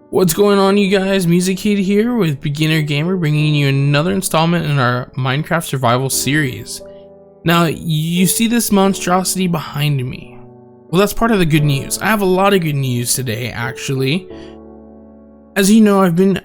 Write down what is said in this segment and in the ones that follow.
What's going on, you guys? Music Kid here with Beginner Gamer, bringing you another installment in our Minecraft survival series. Now, you see this monstrosity behind me. Well, that's part of the good news. I have a lot of good news today, actually. As you know, I've been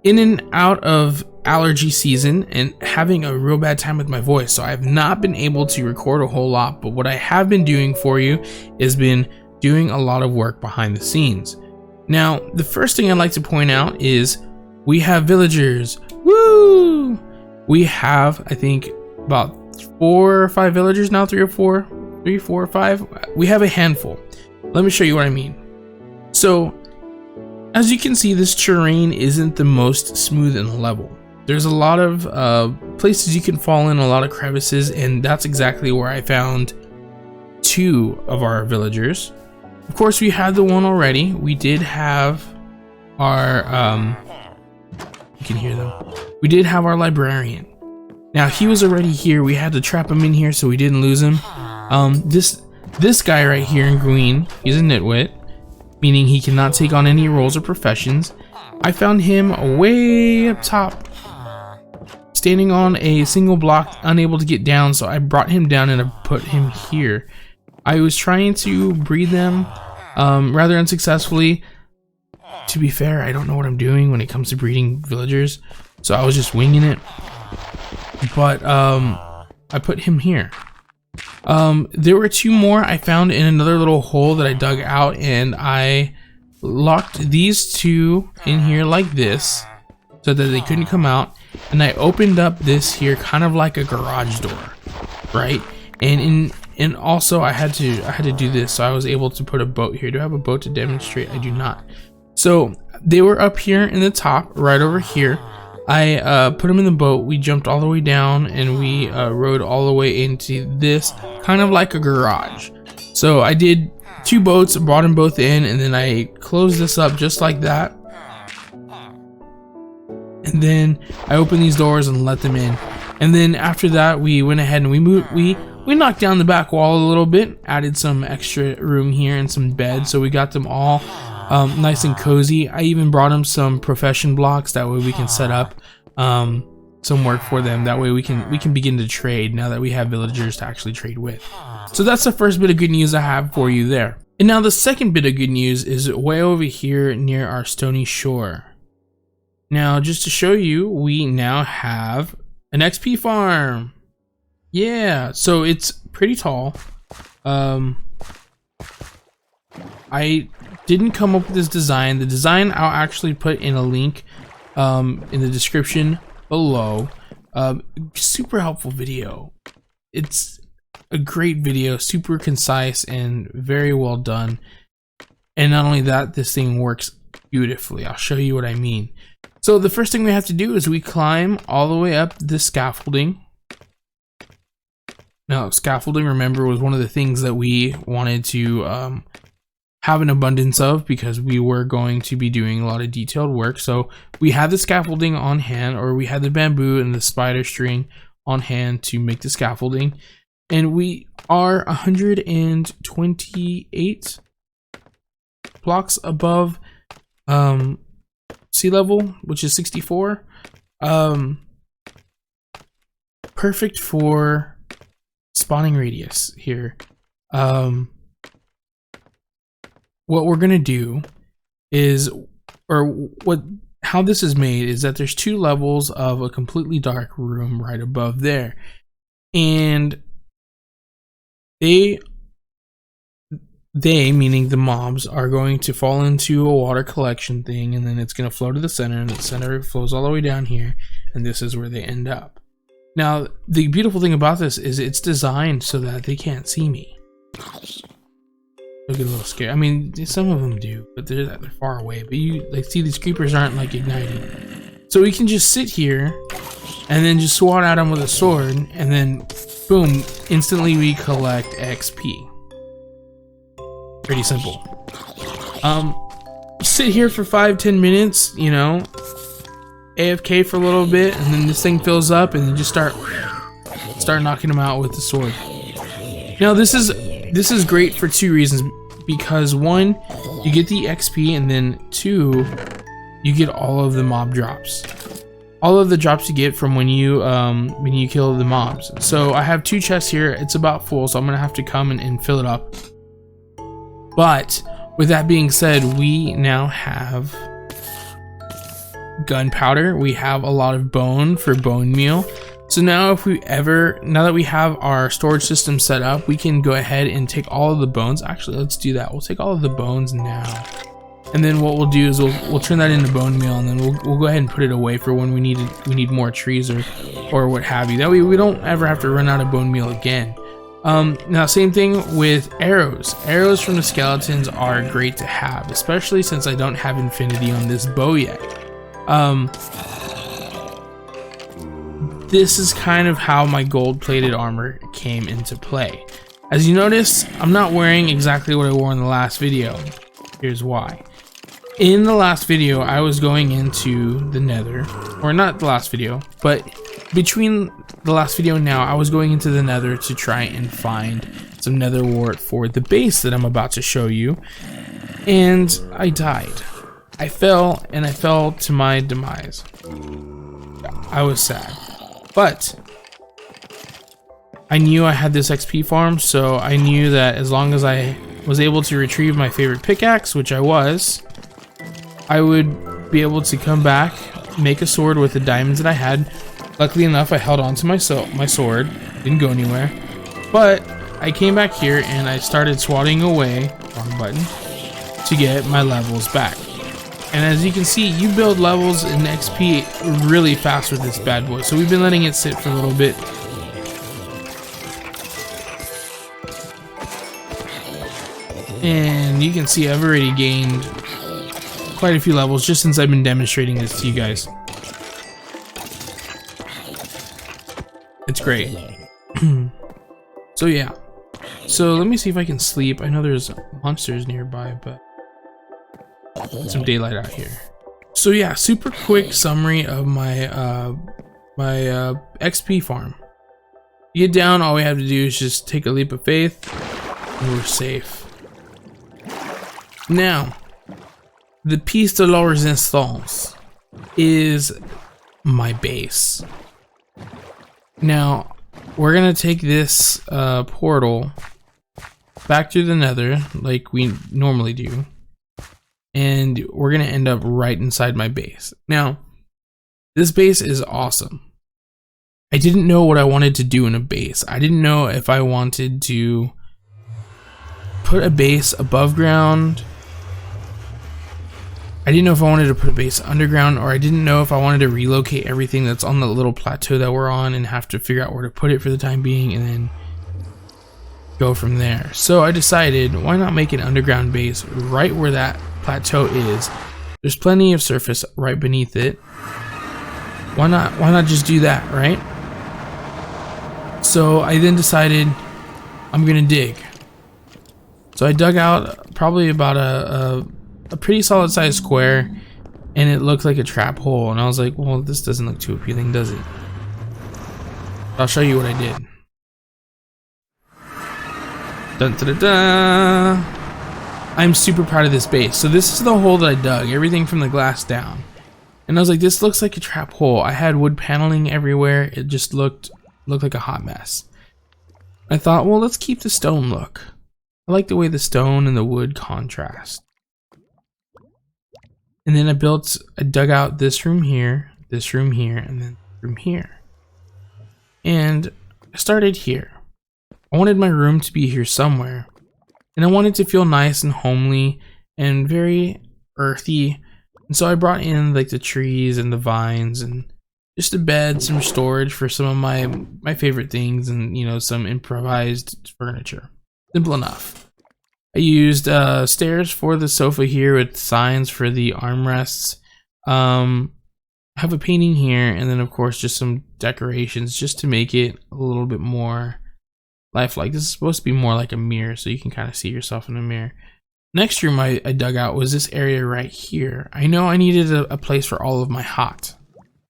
in and out of allergy season and having a real bad time with my voice, so I have not been able to record a whole lot, but what I have been doing for you is been doing a lot of work behind the scenes. Now, the first thing I'd like to point out is we have villagers. Woo! We have, I think, about 4 or 5 villagers now, 3 or 5. We have a handful. Let me show you what I mean. So, as you can see, this terrain isn't the most smooth and level. There's a lot of places you can fall in, a lot of crevices, and that's exactly where I found 2 of our villagers. Of course, we had the one already. We did have our, you can hear them. We did have our librarian. Now, he was already here. We had to trap him in here so we didn't lose him. This guy right here in green, he's a nitwit, meaning he cannot take on any roles or professions. I found him way up top, standing on a single block, unable to get down, so I brought him down and I put him here. I was trying to breed them rather unsuccessfully. To be fair, I don't know what I'm doing when it comes to breeding villagers, so I was just winging it. But I put him here. There were 2 more I found in another little hole that I dug out, and I locked these 2 in here like this so that they couldn't come out, and I opened up this here kind of like a garage door, right? And also I had to do this, so I was able to put a boat here. Do I have a boat to demonstrate? I do not. So they were up here in the top, right over here. I put them in the boat. We jumped all the way down and we rode all the way into this, kind of like a garage. So I did 2 boats, brought them both in, and then I closed this up just like that. And then I opened these doors and let them in. And then after that, we went ahead and we knocked down the back wall a little bit, added some extra room here and some beds, so we got them all nice and cozy. I even brought them some profession blocks, that way we can set up some work for them. That way we can begin to trade now that we have villagers to actually trade with. So that's the first bit of good news I have for you there. And now the second bit of good news is way over here near our stony shore. Now, just to show you, we now have an XP farm. Yeah, so it's pretty tall. I didn't come up with this design. The design I'll actually put in a link in the description below. Super helpful video. It's a great video, super concise and very well done. And not only that, this thing works beautifully. I'll show you what I mean. So the first thing we have to do is we climb all the way up this scaffolding. Now, scaffolding, remember, was one of the things that we wanted to have an abundance of because we were going to be doing a lot of detailed work. So we had the scaffolding on hand, or we had the bamboo and the spider string on hand to make the scaffolding. And we are 128 blocks above sea level, which is 64. Perfect for spawning radius here. What we're gonna do is, how this is made is that there's 2 levels of a completely dark room right above there, and they meaning the mobs are going to fall into a water collection thing, and then it's going to flow to the center, and the center flows all the way down here, and this is where they end up. Now, the beautiful thing about this is it's designed so that they can't see me. They'll get a little scared. I mean, some of them do, but they're far away. But you see, these creepers aren't like igniting. So we can just sit here and then just swat at them with a sword, and then boom, instantly we collect XP. Pretty simple. Sit here for 5-10 minutes, you know, AFK for a little bit, and then this thing fills up, and then just start knocking them out with the sword. Now this is great for 2 reasons, because 1, you get the XP, and then 2, you get all of the mob drops. All of the drops you get from when you kill the mobs. So I have 2 chests here. It's about full, so I'm gonna have to come and fill it up. But with that being said, we now have gunpowder. We have a lot of bone for bone meal. So now now that we have our storage system set up, we can go ahead and take all of the bones. Actually, let's do that. We'll take all of the bones now. And then what we'll do is we'll turn that into bone meal, and then we'll go ahead and put it away for when we need more trees or what have you. That way we don't ever have to run out of bone meal again. Now same thing with arrows. Arrows from the skeletons are great to have, especially since I don't have infinity on this bow yet. This is kind of how my gold-plated armor came into play. As you notice, I'm not wearing exactly what I wore in the last video. Here's why. In the last video, I was going into the nether, or not the last video, but between the last video and now, I was going into the nether to try and find some nether wart for the base that I'm about to show you, and I died. I fell, and I fell to my demise. I was sad, but I knew I had this XP farm, so I knew that as long as I was able to retrieve my favorite pickaxe, which I was, I would be able to come back, make a sword with the diamonds that I had. Luckily enough, I held on to my sword, didn't go anywhere. But I came back here and I started swatting away, wrong button, to get my levels back. And as you can see, you build levels in XP really fast with this bad boy. So we've been letting it sit for a little bit. And you can see I've already gained quite a few levels just since I've been demonstrating this to you guys. It's great. So yeah. So let me see if I can sleep. I know there's monsters nearby, but some daylight out here. So yeah, super quick summary of my XP farm. You get down, all we have to do is just take a leap of faith, and we're safe. Now, the piece de la resistance is my base. Now, we're gonna take this portal back through the nether like we normally do, and we're gonna end up right inside my base. Now, this base is awesome. I didn't know what I wanted to do in a base. I didn't know if I wanted to put a base above ground. I didn't know if I wanted to put a base underground, or I didn't know if I wanted to relocate everything that's on the little plateau that we're on and have to figure out where to put it for the time being and then go from there. So I decided, why not make an underground base right where that plateau is? There's plenty of surface right beneath it. Why not just do that, right? So I then decided I'm gonna dig. So I dug out probably about a pretty solid sized square, and it looked like a trap hole, and I was like, well, this doesn't look too appealing, does it? I'll show you what I did. Dun, da, da, da. I'm super proud of this base. So this is the hole that I dug, everything from the glass down, and I was like, this looks like a trap hole. I had wood paneling everywhere. It just looked like a hot mess. I thought, well, let's keep the stone look. I like the way the stone and the wood contrast. And then I dug out this room here, and then this room here. And I started here. I wanted my room to be here somewhere. And I wanted to feel nice and homely and very earthy. And so I brought in like the trees and the vines and just a bed, some storage for some of my favorite things, and you know, some improvised furniture. Simple enough. I used stairs for the sofa here with signs for the armrests. I have a painting here, and then of course just some decorations just to make it a little bit more lifelike. This is supposed to be more like a mirror, so you can kind of see yourself in a mirror. Next room I dug out was this area right here. I know I needed a place for all of my hot.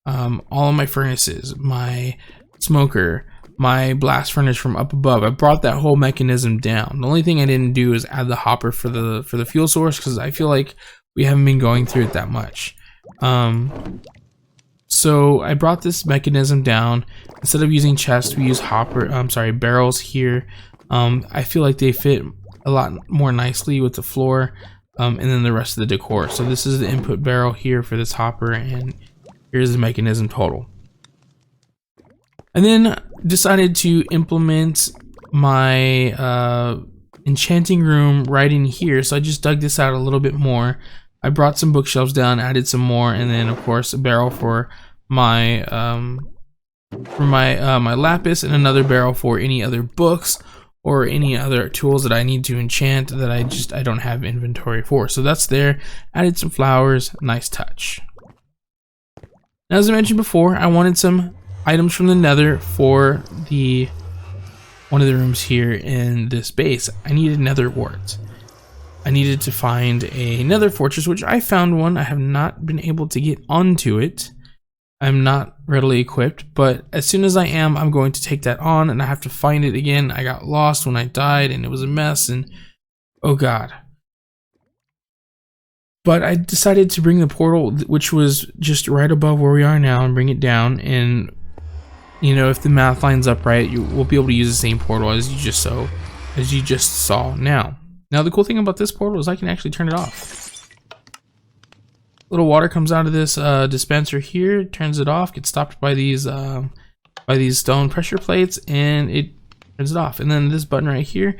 All of my furnaces, my smoker, my blast furnace from up above. I brought that whole mechanism down. The only thing I didn't do is add the hopper for the fuel source, because I feel like we haven't been going through it that much. So I brought this mechanism down. Instead of using chests, we use barrels here. I feel like they fit a lot more nicely with the floor, and then the rest of the decor. So this is the input barrel here for this hopper, and here's the mechanism total. And then decided to implement my enchanting room right in here. So I just dug this out a little bit more. I brought some bookshelves down, added some more, and then of course a barrel for my my lapis, and another barrel for any other books or any other tools that I need to enchant that I don't have inventory for. So that's there. Added some flowers, nice touch. Now, as I mentioned before, I wanted some items from the Nether for one of the rooms here in this base. I needed nether warts. I needed to find a nether fortress, which I found one. I have not been able to get onto it. I'm not readily equipped, but as soon as I am, I'm going to take that on, and I have to find it again. I got lost when I died, and it was a mess, and oh god. But I decided to bring the portal, which was just right above where we are now, and bring it down, and you know, if the math lines up right, we'll be able to use the same portal as you just saw now. Now the cool thing about this portal is I can actually turn it off. Little water comes out of this dispenser here, turns it off, gets stopped by these stone pressure plates, and it turns it off. And then this button right here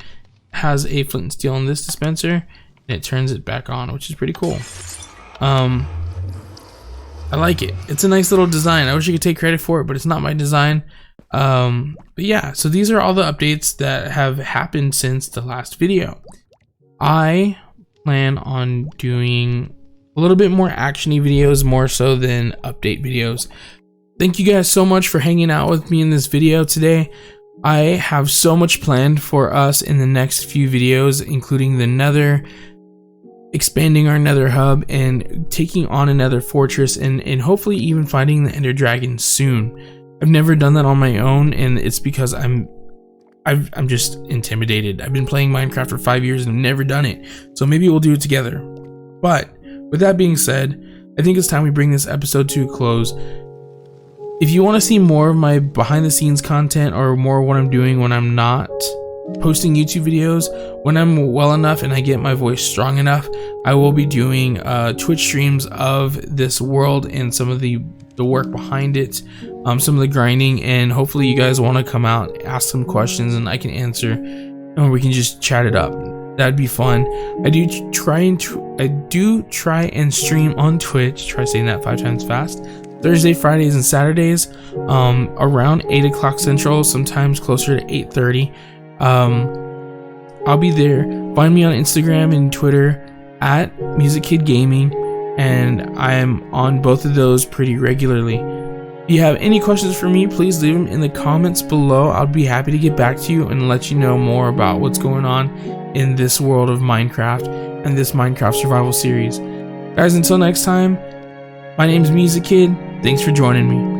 has a flint and steel in this dispenser, and it turns it back on, which is pretty cool. I like it. It's a nice little design. I wish I could take credit for it, but it's not my design. But yeah, so these are all the updates that have happened since the last video. I plan on doing a little bit more actiony videos, more so than update videos. Thank you guys so much for hanging out with me in this video today. I have so much planned for us in the next few videos, including the Nether, expanding our Nether hub, and taking on another fortress, and hopefully even fighting the Ender Dragon soon. I've never done that on my own, and it's because I'm just intimidated. I've been playing Minecraft for 5 years and I've never done it, so maybe we'll do it together. But with that being said, I think it's time we bring this episode to a close. If you want to see more of my behind the scenes content, or more of what I'm doing when I'm not posting YouTube videos, when I'm well enough and I get my voice strong enough, I will be doing Twitch streams of this world and some of the work behind it, some of the grinding, and hopefully you guys want to come out, ask some questions, and I can answer, and we can just chat it up. That'd be fun. I do try and stream on Twitch. Try saying that 5 times fast. Thursday, Fridays, and Saturdays, around 8 o'clock Central, sometimes closer to 8:30. I'll be there. Find me on Instagram and Twitter at muzickidgaming, and I am on both of those pretty regularly. If you have any questions for me, please leave them in the comments below. I'll be happy to get back to you and let you know more about what's going on in this world of Minecraft and this Minecraft survival series. Guys, until next time, my name's Music Kid. Thanks for joining me.